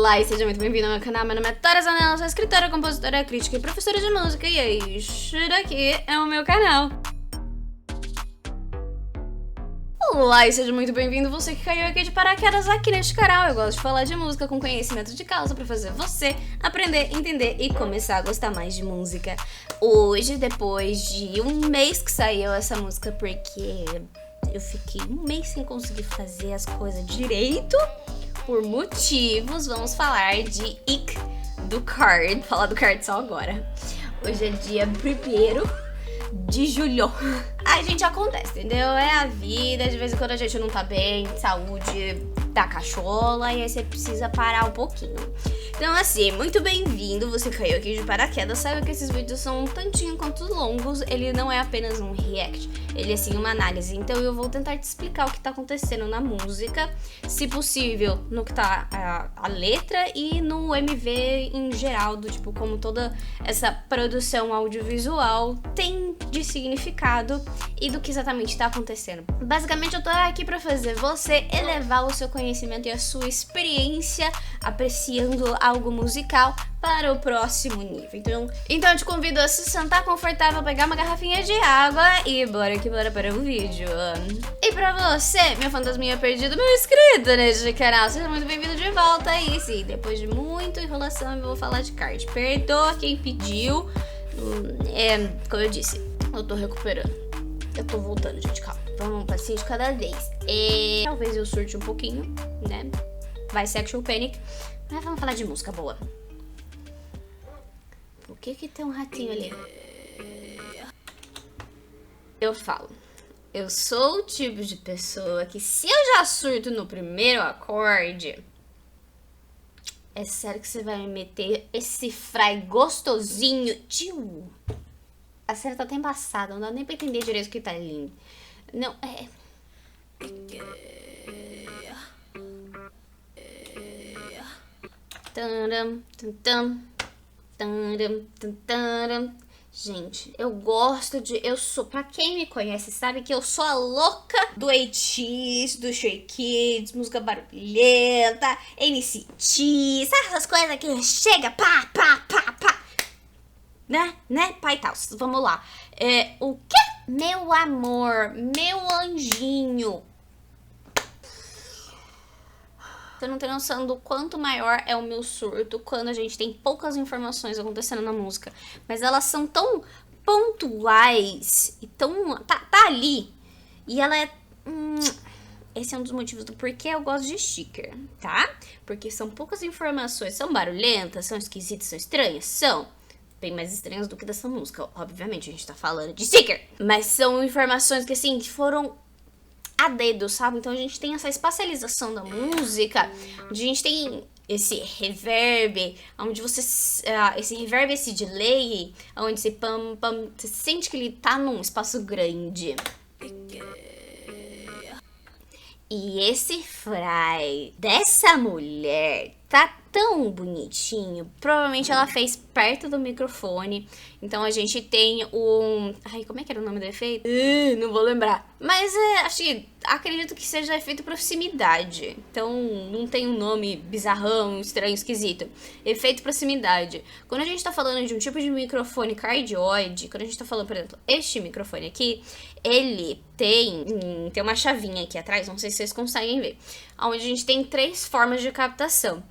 Olá e seja muito bem-vindo ao meu canal. Meu nome é Tora Zanella, sou escritora, compositora, crítica e professora de música. E este daqui é o meu canal. Olá e seja muito bem-vindo, você que caiu aqui de paraquedas aqui neste canal. Eu gosto de falar de música com conhecimento de causa pra fazer você aprender, entender e começar a gostar mais de música. Hoje, depois de um mês que saiu essa música, porque eu fiquei um mês sem conseguir fazer as coisas direito, por motivos, vamos falar de Ick do Card. Vou falar do Card só agora. Hoje é dia 1º de julho. Ai, gente, acontece, entendeu? É a vida, de vez em quando a gente não tá bem, saúde da cachola, e aí você precisa parar um pouquinho. Então, assim, muito bem-vindo, você caiu aqui de paraquedas. Saiba que esses vídeos são um tantinho quanto longos, ele não é apenas um react, ele é sim uma análise. Então eu vou tentar te explicar o que tá acontecendo na música, se possível, no que tá a letra e no MV em geral, do tipo, como toda essa produção audiovisual tem de significado e do que exatamente tá acontecendo. Basicamente eu tô aqui pra fazer você elevar o seu conhecimento e a sua experiência apreciando algo musical para o próximo nível. Então eu te convido a se sentar confortável, pegar uma garrafinha de água e bora que bora para o vídeo. E pra você, meu fantasminha perdido, meu inscrito neste canal, seja muito bem-vindo de volta. E sim, depois de muita enrolação eu vou falar de Card. Perdoa quem pediu. Como eu disse, eu tô recuperando. Eu tô voltando, gente, calma. Vamos um passinho de cada vez. Talvez eu surte um pouquinho, né? Vai ser Actual Panic. Mas vamos falar de música boa. Por que tem um ratinho ali? Eu falo. Eu sou o tipo de pessoa que se eu já surto no primeiro acorde, é sério que você vai me meter esse fry gostosinho. Tio, a série tá até embaçada, não dá nem pra entender direito o que tá lindo. Não, Gente, eu gosto de... pra quem me conhece sabe que eu sou a louca do ATEEZ, do Stray Kids, música barulhenta, NCT, sabe essas coisas que chega, pá, né, pai tal, vamos lá. O quê? Meu amor, meu anjinho. Você não tem noção do quanto maior é o meu surto quando a gente tem poucas informações acontecendo na música. Mas elas são tão pontuais e tão... Tá ali. E ela é... esse é um dos motivos do porquê eu gosto de sticker, tá? Porque são poucas informações. São barulhentas, são esquisitas, são estranhas? São bem mais estranhas do que dessa música. Obviamente, a gente tá falando de sticker. Mas são informações que, assim, foram a dedo, sabe? Então a gente tem essa espacialização da música, onde a gente tem esse reverb, onde você... esse reverb, esse delay, onde esse pam, você sente que ele tá num espaço grande. E esse fry dessa mulher tá tão bonitinho. Provavelmente ela fez perto do microfone. Então a gente tem um... Ai, como é que era o nome do efeito? Não vou lembrar. Mas acredito que seja efeito proximidade. Então não tem um nome bizarrão, estranho, esquisito. Efeito proximidade. Quando a gente tá falando de um tipo de microfone cardioide, quando a gente tá falando, por exemplo, este microfone aqui, ele tem uma chavinha aqui atrás, não sei se vocês conseguem ver, onde a gente tem 3 formas de captação.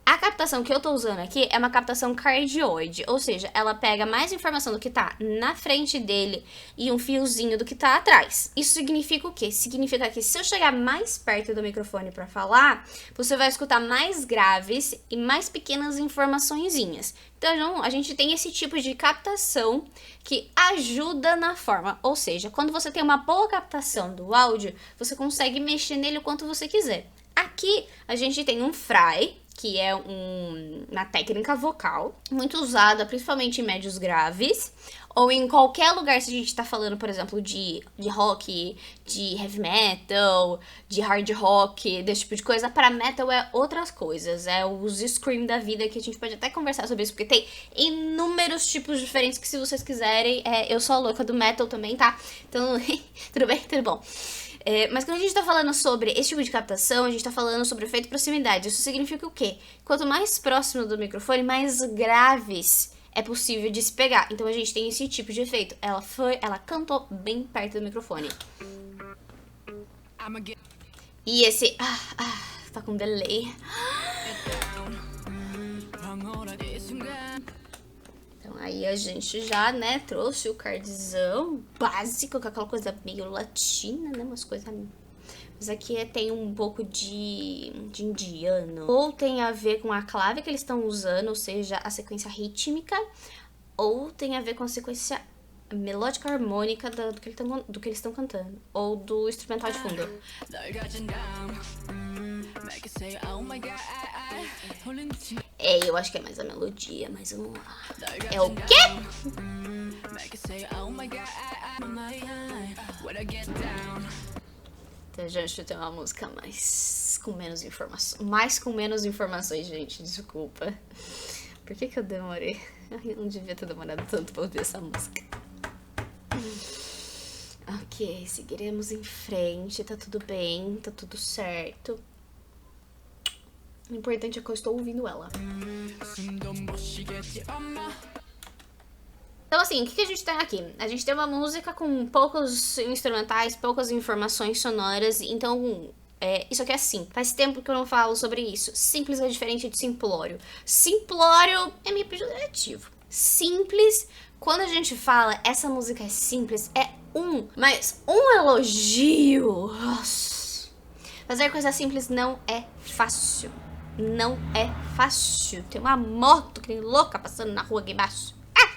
A captação que eu tô usando aqui é uma captação cardioide, ou seja, ela pega mais informação do que tá na frente dele e um fiozinho do que tá atrás. Isso significa o quê? Significa que se eu chegar mais perto do microfone pra falar, você vai escutar mais graves e mais pequenas informaçõezinhas. Então, a gente tem esse tipo de captação que ajuda na forma, ou seja, quando você tem uma boa captação do áudio, você consegue mexer nele o quanto você quiser. Aqui, a gente tem um fry, que é uma técnica vocal, muito usada principalmente em médios graves, ou em qualquer lugar, se a gente tá falando, por exemplo, de rock, de heavy metal, de hard rock, desse tipo de coisa. Para metal é outras coisas, é os scream da vida, que a gente pode até conversar sobre isso, porque tem inúmeros tipos diferentes que, se vocês quiserem, eu sou a louca do metal também, tá? Então, tudo bem? Tudo bom. Mas quando a gente tá falando sobre esse tipo de captação, a gente tá falando sobre efeito proximidade. Isso significa o quê? Quanto mais próximo do microfone, mais graves é possível de se pegar. Então a gente tem esse tipo de efeito. Ela cantou bem perto do microfone. E esse... tá com delay. Então aí a gente já, né, trouxe o cardzão básico, com aquela coisa meio latina, né, umas coisas... Mas aqui tem um pouco de indiano. Ou tem a ver com a clave que eles estão usando, ou seja, a sequência rítmica. Ou tem a ver com a sequência melódica harmônica do que eles estão cantando. Ou do instrumental de fundo. Eu acho que é mais a melodia, mas vamos lá. É o quê? Então, gente, tem uma música mais com menos informações, gente, desculpa. Por que eu demorei? Eu não devia ter demorado tanto pra ouvir essa música. Ok, seguiremos em frente, tá tudo bem, tá tudo certo. O importante é que eu estou ouvindo ela. Então, assim, o que a gente tem aqui? A gente tem uma música com poucos instrumentais, poucas informações sonoras. Então, isso aqui é simples. Faz tempo que eu não falo sobre isso. Simples é diferente de simplório. Simplório é meio pejorativo. Simples, quando a gente fala essa música é simples, mas um elogio. Nossa. Fazer coisa simples não é fácil. Não é fácil. Tem uma moto que nem louca passando na rua aqui embaixo.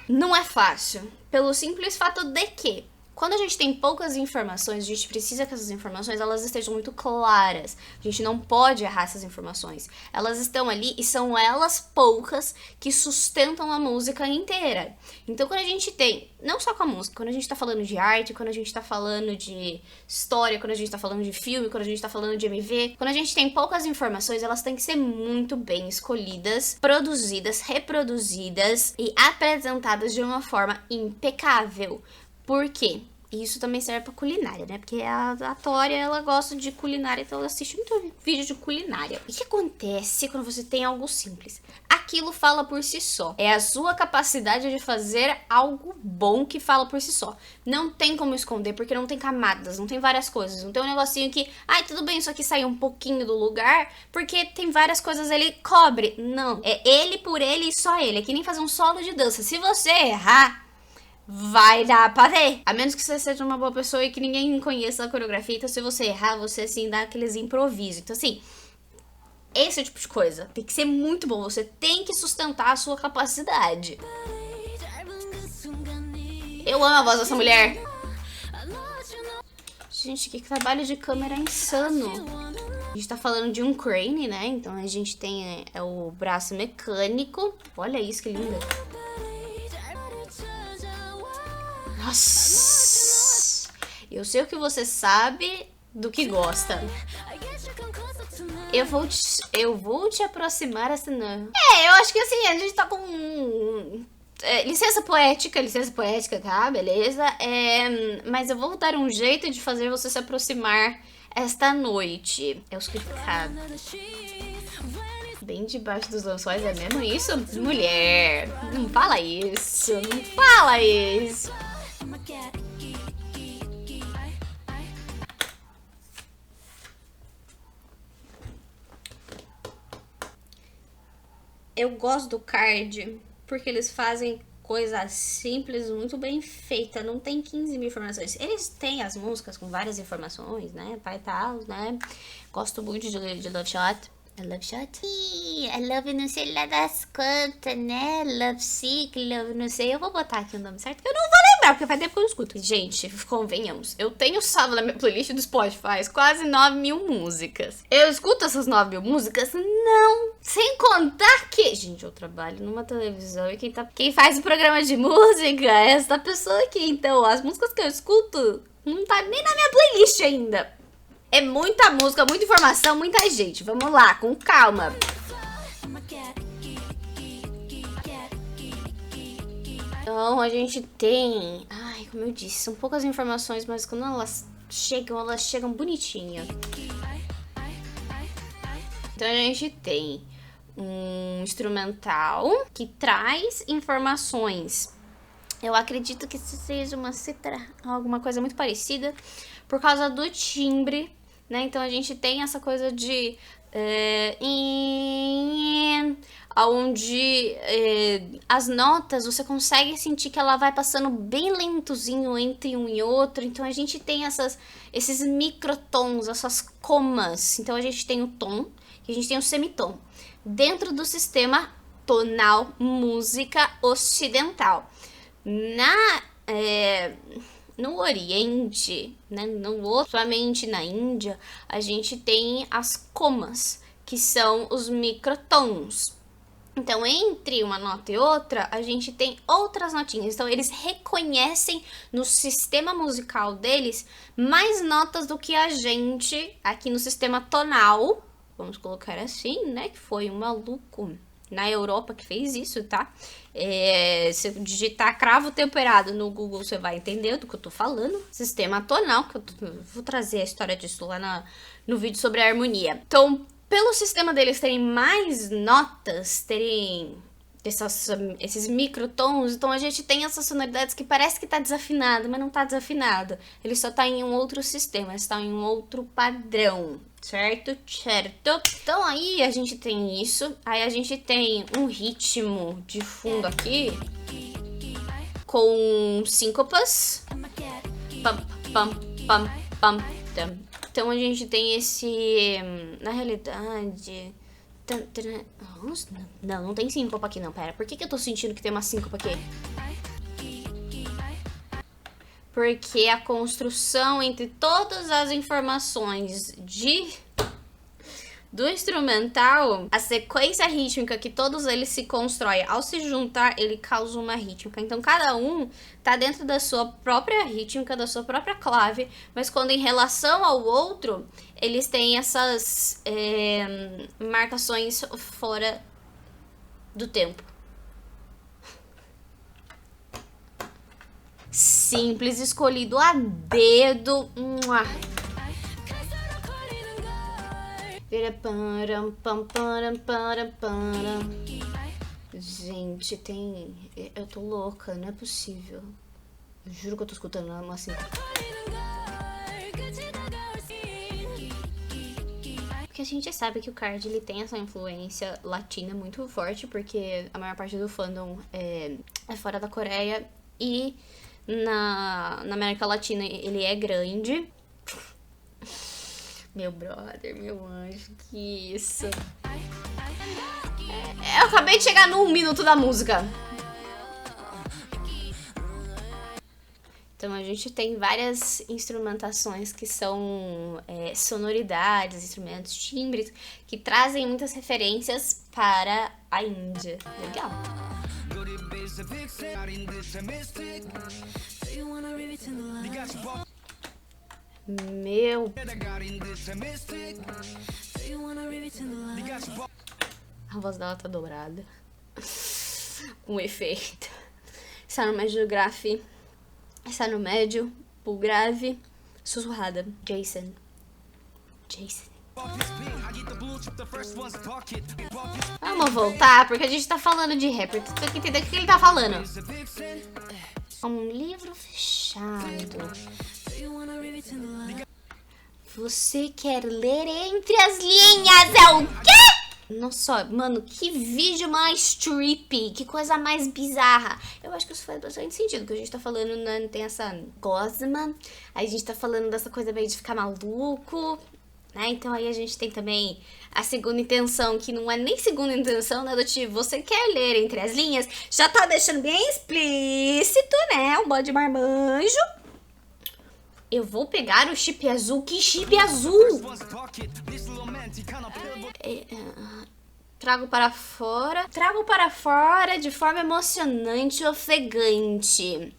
Não é fácil, pelo simples fato de que, quando a gente tem poucas informações, a gente precisa que essas informações elas estejam muito claras. A gente não pode errar essas informações. Elas estão ali e são elas poucas que sustentam a música inteira. Então, quando a gente tem, não só com a música, quando a gente tá falando de arte, quando a gente tá falando de história, quando a gente tá falando de filme, quando a gente tá falando de MV, quando a gente tem poucas informações, elas têm que ser muito bem escolhidas, produzidas, reproduzidas e apresentadas de uma forma impecável. Por quê? Isso também serve pra culinária, né? Porque a Tória, ela gosta de culinária, então ela assiste muito vídeo de culinária. O que acontece quando você tem algo simples? Aquilo fala por si só. É a sua capacidade de fazer algo bom que fala por si só. Não tem como esconder, porque não tem camadas, não tem várias coisas. Não tem um negocinho que, tudo bem, isso aqui saiu um pouquinho do lugar, porque tem várias coisas ele cobre. Não, é ele por ele e só ele. É que nem fazer um solo de dança. Se você errar, vai dar pra ver. A menos que você seja uma boa pessoa e que ninguém conheça a coreografia. Então, se você errar, você, assim, dá aqueles improvisos. Então, assim, esse tipo de coisa tem que ser muito bom. Você tem que sustentar a sua capacidade. Eu amo a voz dessa mulher. Gente, que trabalho de câmera insano. A gente tá falando de um crane, né? Então, a gente tem o braço mecânico. Olha isso, que lindo. Nossa, eu sei o que você sabe do que gosta. Eu vou te aproximar essa não. Eu acho que assim, a gente tá com licença poética, tá? Beleza? Mas eu vou dar um jeito de fazer você se aproximar esta noite. É o significado. Bem debaixo dos lençóis, é mesmo isso? Mulher, não fala isso, não fala isso. Eu gosto do card porque eles fazem coisa simples, muito bem feita, não tem 15 mil informações. Eles têm as músicas com várias informações, né, pai e tal, né. Gosto muito de Love Shot. Love Shot? I Love não sei lá das quantas, né? Love Sick, Love não sei. Eu vou botar aqui o nome certo, que eu não vou lembrar, porque faz tempo que eu não escuto. Gente, convenhamos. Eu tenho salvo na minha playlist do Spotify quase 9 mil músicas. Eu escuto essas 9 mil músicas? Não. Sem contar que... Gente, eu trabalho numa televisão e quem faz o programa de música é essa pessoa aqui. Então, as músicas que eu escuto não tá nem na minha playlist ainda. É muita música, muita informação, muita gente. Vamos lá, com calma. Então, a gente tem... como eu disse, são poucas informações, mas quando elas elas chegam bonitinho. Então a gente tem um instrumental que traz informações. Eu acredito que isso seja uma cítara, alguma coisa muito parecida, por causa do timbre, né? Então a gente tem essa coisa de onde as notas você consegue sentir que ela vai passando bem lentozinho entre um e outro. Então a gente tem esses microtons, essas comas. Então a gente tem o tom e a gente tem o semitom dentro do sistema tonal música ocidental. No Oriente, né, somente na Índia, a gente tem as comas, que são os microtons. Então, entre uma nota e outra, a gente tem outras notinhas. Então, eles reconhecem no sistema musical deles mais notas do que a gente aqui no sistema tonal. Vamos colocar assim, né? Que foi um maluco na Europa que fez isso, tá? Se eu digitar cravo temperado no Google, você vai entender do que eu tô falando. Sistema tonal, que eu vou trazer a história disso lá no vídeo sobre a harmonia. Então, pelo sistema deles terem mais notas, terem esses microtons, então a gente tem essas sonoridades que parece que tá desafinado, mas não tá desafinado. Ele só tá em um outro sistema, está em um outro padrão, certo? Certo. Então aí a gente tem isso, aí a gente tem um ritmo de fundo aqui com síncopas. Pam, pam, pam, pam, tam. Então a gente tem esse, na realidade, não tem síncopa aqui não, pera, por que eu tô sentindo que tem uma síncopa aqui? Porque a construção entre todas as informações do instrumental, a sequência rítmica que todos eles se constroem, ao se juntar, ele causa uma rítmica. Então, cada um tá dentro da sua própria rítmica, da sua própria clave, mas quando em relação ao outro, eles têm essas marcações fora do tempo. Simples, escolhido a dedo. Gente, eu tô louca, não é possível. Eu juro que eu tô escutando uma assim. Porque a gente sabe que o Card ele tem essa influência latina muito forte, porque a maior parte do fandom é fora da Coreia e na América Latina ele é grande. Meu brother, meu anjo, que isso. Eu acabei de chegar no 1 minuto da música. Então a gente tem várias instrumentações que são sonoridades, instrumentos, timbres, que trazem muitas referências para a Índia. Legal. Meu. A voz dela tá dobrada. Um efeito. Está no médio grave. Está no médio, pro grave, sussurrada. Jason. Vamos voltar, porque a gente tá falando de rapper. Tu tem que entender o que ele tá falando. Um livro fechado. Você quer ler entre as linhas? É o quê? Nossa, mano, que vídeo mais trippy, que coisa mais bizarra. Eu acho que isso faz bastante sentido, porque a gente tá falando, né, tem essa gosma, aí a gente tá falando dessa coisa meio de ficar maluco, né? Então aí a gente tem também a segunda intenção, que não é nem segunda intenção, né, do tipo, você quer ler entre as linhas, já tá deixando bem explícito, né, um bode marmanjo. Eu vou pegar o chip azul. Que chip azul? Trago para fora. Trago para fora de forma emocionante e ofegante.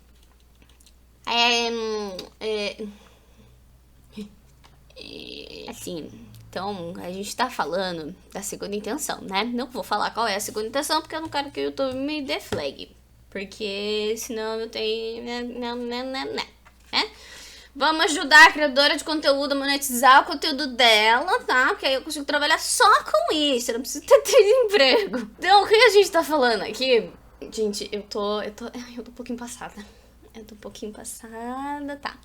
Assim, então a gente tá falando da segunda intenção, né? Não vou falar qual é a segunda intenção, porque eu não quero que o YouTube me dê flag. Porque senão eu tenho... né? Vamos ajudar a criadora de conteúdo a monetizar o conteúdo dela, tá? Porque aí eu consigo trabalhar só com isso, eu não preciso ter 3 empregos. Então, o que a gente tá falando aqui? Gente, eu tô um pouquinho passada. Tá.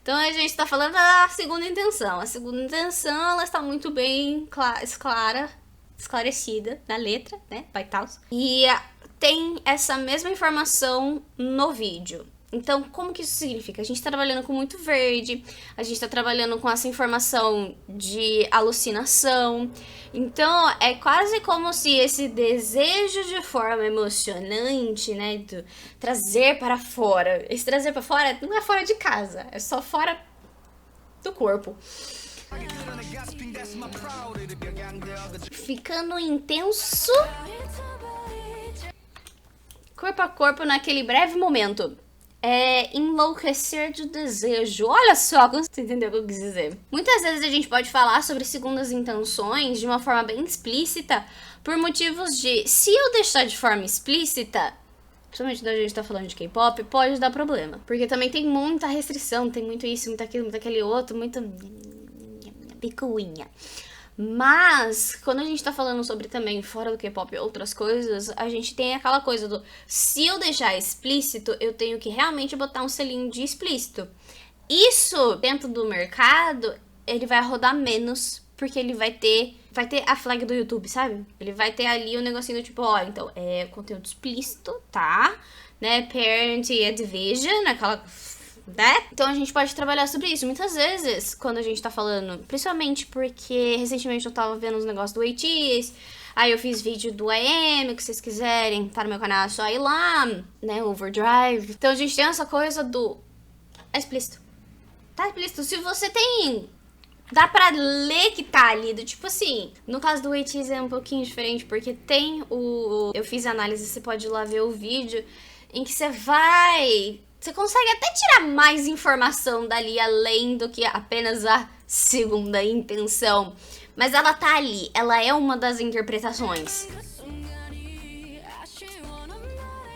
Então a gente tá falando da segunda intenção. A segunda intenção, ela está muito bem esclarecida na letra, né? E tem essa mesma informação no vídeo. Então, como que isso significa? A gente tá trabalhando com muito verde, a gente tá trabalhando com essa informação de alucinação. Então, é quase como se esse desejo de forma emocionante, né, de trazer para fora. Esse trazer para fora não é fora de casa, é só fora do corpo. Ficando intenso, corpo a corpo naquele breve momento. É enlouquecer de desejo. Olha só, você entendeu o que eu quis dizer. Muitas vezes a gente pode falar sobre segundas intenções de uma forma bem explícita por motivos de, se eu deixar de forma explícita, principalmente quando a gente tá falando de K-pop, pode dar problema. Porque também tem muita restrição, tem muito isso, muito aquilo, muito aquele outro, muita picuinha. Mas, quando a gente tá falando sobre também fora do K-pop e outras coisas, a gente tem aquela coisa do, se eu deixar explícito, eu tenho que realmente botar um selinho de explícito. Isso, dentro do mercado, ele vai rodar menos, porque ele vai ter a flag do YouTube, sabe? Ele vai ter ali o negocinho do tipo, ó, então, é conteúdo explícito, tá? Né, Parent e Division, aquela... né? Então a gente pode trabalhar sobre isso. Muitas vezes, quando a gente tá falando, principalmente porque recentemente eu tava vendo os negócios do ATEEZ, aí eu fiz vídeo do IM, que vocês quiserem, tá no meu canal, é só ir lá, né, Overdrive. Então a gente tem essa coisa do... é explícito. Tá explícito. Se você tem... dá pra ler que tá ali, do tipo assim, no caso do ATEEZ é um pouquinho diferente, porque tem o... eu fiz análise, você pode ir lá ver o vídeo, em que você consegue até tirar mais informação dali, além do que apenas a segunda intenção. Mas ela tá ali, ela é uma das interpretações.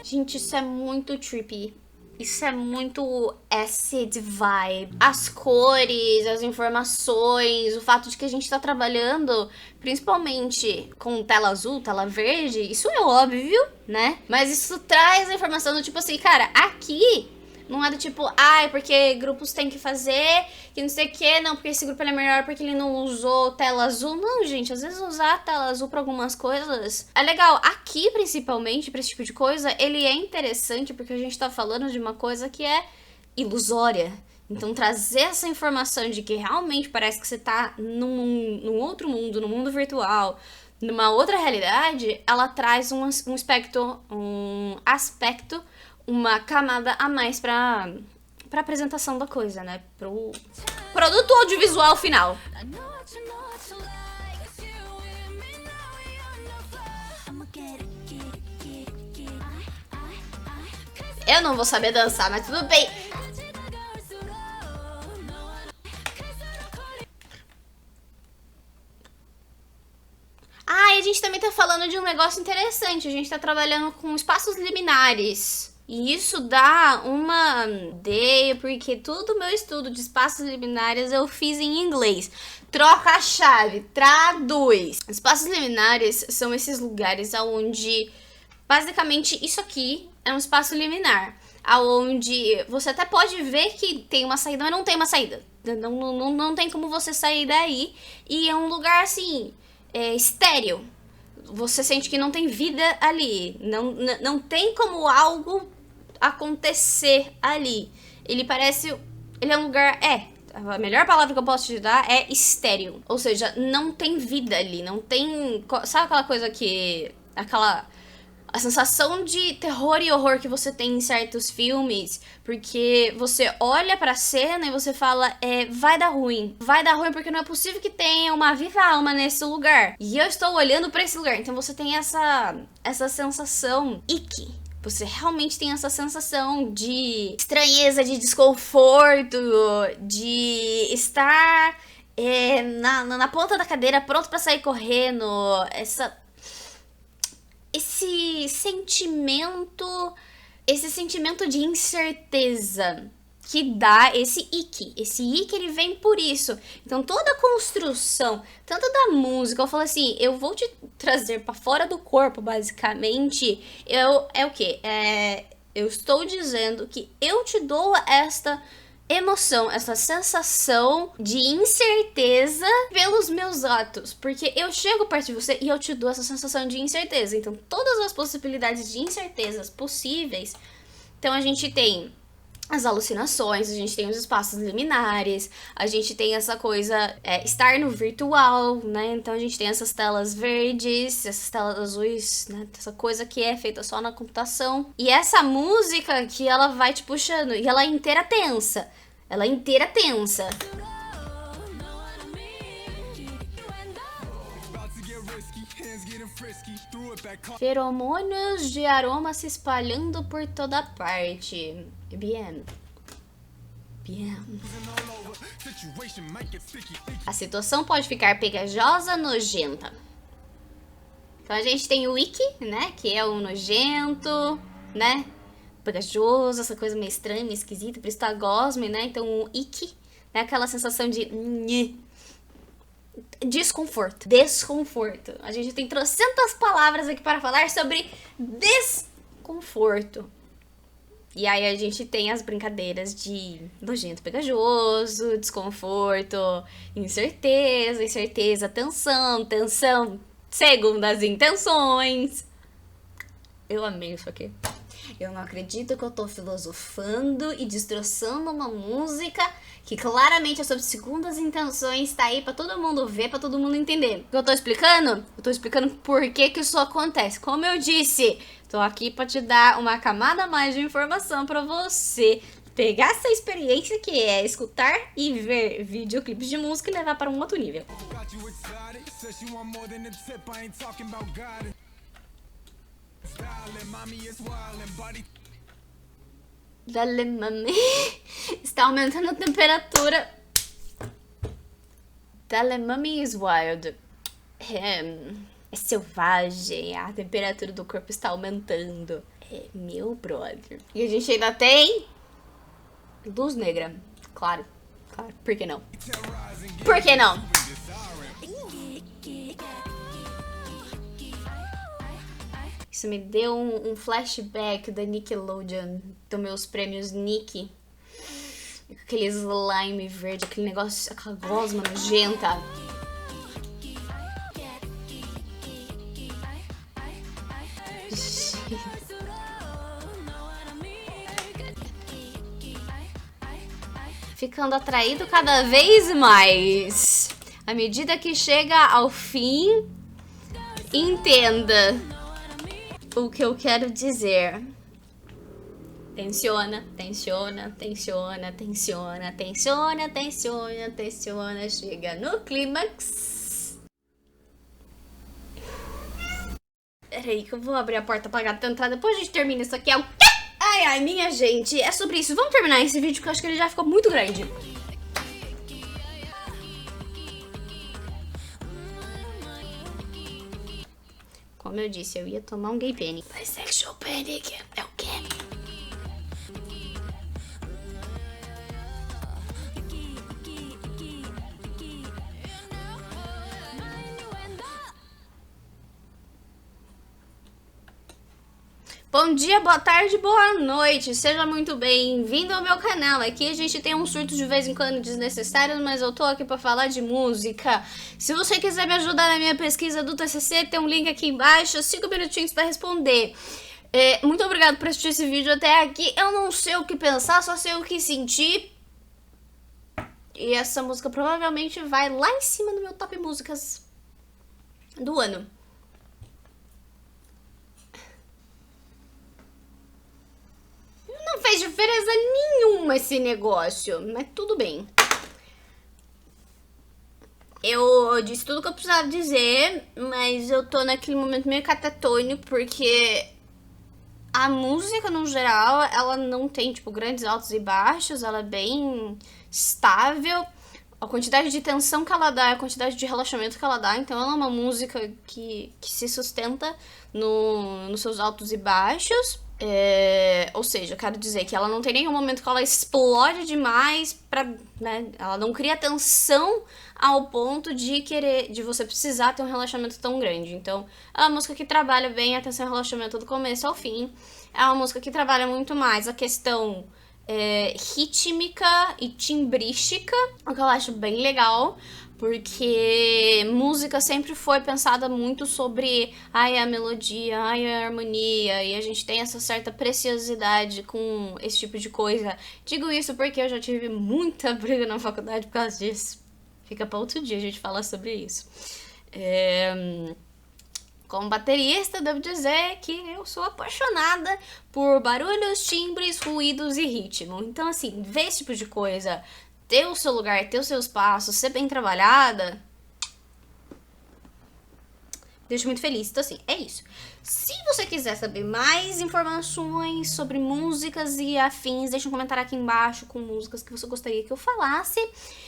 Gente, isso é muito trippy. Isso é muito acid vibe. As cores, as informações, o fato de que a gente tá trabalhando principalmente com tela azul, tela verde, isso é óbvio, né? Mas isso traz a informação do tipo assim, cara, aqui não é do tipo, ai, porque grupos tem que fazer, que não sei o que, não, porque esse grupo ele é melhor porque ele não usou tela azul. Não, gente, às vezes usar tela azul pra algumas coisas é legal. Aqui, principalmente, pra esse tipo de coisa, ele é interessante porque a gente tá falando de uma coisa que é ilusória. Então, trazer essa informação de que realmente parece que você tá num outro mundo, num mundo virtual, numa outra realidade, ela traz um aspecto, uma camada a mais pra apresentação da coisa, né? Pro produto audiovisual final. Eu não vou saber dançar, mas tudo bem. Ah, e a gente também tá falando de um negócio interessante. A gente tá trabalhando com espaços liminares. E isso dá uma ideia, porque todo o meu estudo de espaços liminares eu fiz em inglês. Troca a chave, traduz. Espaços liminares são esses lugares onde, basicamente, isso aqui é um espaço liminar. Onde você até pode ver que tem uma saída, mas não tem uma saída. Não tem como você sair daí. E é um lugar, assim, estéril. Você sente que não tem vida ali. Não tem como algo acontecer ali. Ele é um lugar... a melhor palavra que eu posso te dar é estéril. Ou seja, não tem vida ali. Não tem... Sabe aquela coisa que... A sensação de terror e horror que você tem em certos filmes, porque você olha pra cena e você fala, vai dar ruim. Vai dar ruim porque não é possível que tenha uma viva alma nesse lugar. E eu estou olhando pra esse lugar. Então você tem essa sensação icky. Você realmente tem essa sensação de estranheza, de desconforto, de estar na ponta da cadeira pronto pra sair correndo. Esse sentimento de incerteza, que dá esse ick. Esse ick, ele vem por isso. Então, toda a construção, tanto da música, eu falo assim, eu vou te trazer pra fora do corpo, basicamente, é o quê? Eu estou dizendo que eu te dou esta emoção, essa sensação de incerteza pelos meus atos, porque eu chego perto de você e eu te dou essa sensação de incerteza. Então, todas as possibilidades de incertezas possíveis. Então, a gente tem as alucinações, a gente tem os espaços liminares, a gente tem essa coisa, estar no virtual, né? Então a gente tem essas telas verdes, essas telas azuis, né? Essa coisa que é feita só na computação. E essa música que ela vai te puxando, e ela é inteira tensa. Ela é inteira tensa. Feromônios de aroma se espalhando por toda parte. Bien. Bien. A situação pode ficar pegajosa, nojenta. Então a gente tem o ick, né? Que é o nojento, né? Pegajoso, essa coisa meio estranha, meio esquisita, por isso tá gosme, né? Então o ick é aquela sensação de desconforto. Desconforto. A gente tem trocentas palavras aqui para falar sobre desconforto. E aí a gente tem as brincadeiras de nojento, pegajoso, desconforto, incerteza, tensão, segundas intenções. Eu amei isso aqui. Eu não acredito que eu tô filosofando e destroçando uma música que claramente é sobre segundas intenções, tá aí pra todo mundo ver, pra todo mundo entender. O que eu tô explicando? Eu tô explicando por que que isso acontece. Como eu disse, tô aqui pra te dar uma camada a mais de informação pra você pegar essa experiência que é escutar e ver videoclipes de música e levar para um outro nível. Dale mami. Está aumentando a temperatura. Dale mami is wild. É selvagem. A temperatura do corpo está aumentando. É meu brother. E a gente ainda tem luz negra. Claro. Por que não? Por que não? Isso me deu um flashback da Nickelodeon, dos meus prêmios Nick. Aquele slime verde, aquele negócio, aquela gosma nojenta. Ficando atraído cada vez mais. À medida que chega ao fim, entenda o que eu quero dizer. Tensiona, chega no clímax. Peraí que eu vou abrir a porta pra gata entrar, depois a gente termina isso aqui. É o quê? Ai, minha gente, é sobre isso. Vamos terminar esse vídeo que eu acho que ele já ficou muito grande. Como eu disse, eu ia tomar um gay panic. Mas sexual panic é o quê? Bom dia, boa tarde, boa noite, seja muito bem-vindo ao meu canal. Aqui a gente tem uns surtos de vez em quando desnecessários, mas eu tô aqui pra falar de música. Se você quiser me ajudar na minha pesquisa do TCC, tem um link aqui embaixo, 5 minutinhos pra responder. Muito obrigado por assistir esse vídeo até aqui. Eu não sei o que pensar, só sei o que sentir. E essa música provavelmente vai lá em cima do meu top músicas do ano. Não fez diferença nenhuma esse negócio, mas tudo bem. Eu disse tudo que eu precisava dizer, mas eu tô naquele momento meio catatônico, porque a música, no geral, ela não tem, tipo, grandes altos e baixos, ela é bem estável. A quantidade de tensão que ela dá, a quantidade de relaxamento que ela dá, então ela é uma música que se sustenta nos seus altos e baixos. Ou seja, eu quero dizer que ela não tem nenhum momento que ela explode demais pra, né? Ela não cria tensão ao ponto de você precisar ter um relaxamento tão grande. Então, é uma música que trabalha bem a tensão e relaxamento do começo ao fim. É uma música que trabalha muito mais a questão rítmica e timbrística, o que eu acho bem legal. Porque música sempre foi pensada muito sobre a melodia, a harmonia, e a gente tem essa certa preciosidade com esse tipo de coisa. Digo isso porque eu já tive muita briga na faculdade por causa disso. Fica pra outro dia a gente falar sobre isso. Como baterista, devo dizer que eu sou apaixonada por barulhos, timbres, ruídos e ritmo. Então, assim, ver esse tipo de coisa, ter o seu lugar, ter o seu espaço, ser bem trabalhada, deixa muito feliz. Então, assim, é isso. Se você quiser saber mais informações sobre músicas e afins, deixa um comentário aqui embaixo com músicas que você gostaria que eu falasse.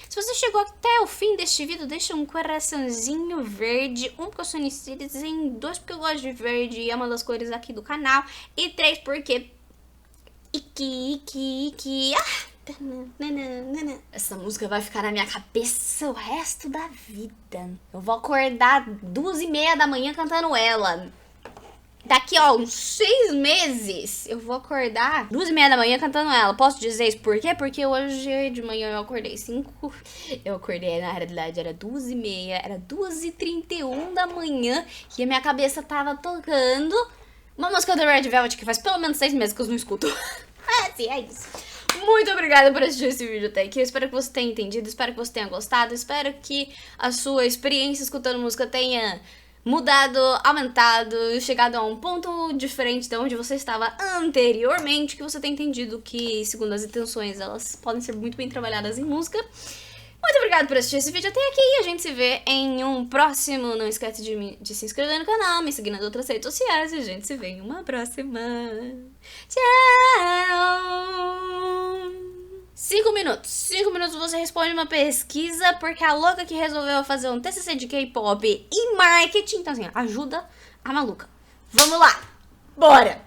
Se você chegou até o fim deste vídeo, deixa um coraçãozinho verde, 1 porque eu sou Citizen, 2 porque eu gosto de verde e é uma das cores aqui do canal, e 3 porque... Essa música vai ficar na minha cabeça o resto da vida. Eu vou acordar 2h30 da manhã cantando ela. Daqui, ó, uns 6 meses, eu vou acordar 2h30 da manhã cantando ela. Posso dizer isso por quê? Porque hoje de manhã eu acordei 5. Eu acordei, na realidade, era 2h30, era 2h31 da manhã. E a minha cabeça tava tocando uma música do Red Velvet que faz pelo menos 6 meses que eu não escuto. Assim, é isso. Muito obrigada por assistir esse vídeo até aqui. Eu espero que você tenha entendido, espero que você tenha gostado. Espero que a sua experiência escutando música tenha mudado, aumentado, chegado a um ponto diferente de onde você estava anteriormente, que você tenha entendido que, segundo as intenções, elas podem ser muito bem trabalhadas em música. Muito obrigada por assistir esse vídeo até aqui e a gente se vê em um próximo. Não esquece de se inscrever no canal, me seguir nas outras redes sociais e a gente se vê em uma próxima. Tchau! 5 minutos. 5 minutos você responde uma pesquisa porque a louca que resolveu fazer um TCC de K-pop e marketing. Então assim, ajuda a maluca. Vamos lá! Bora!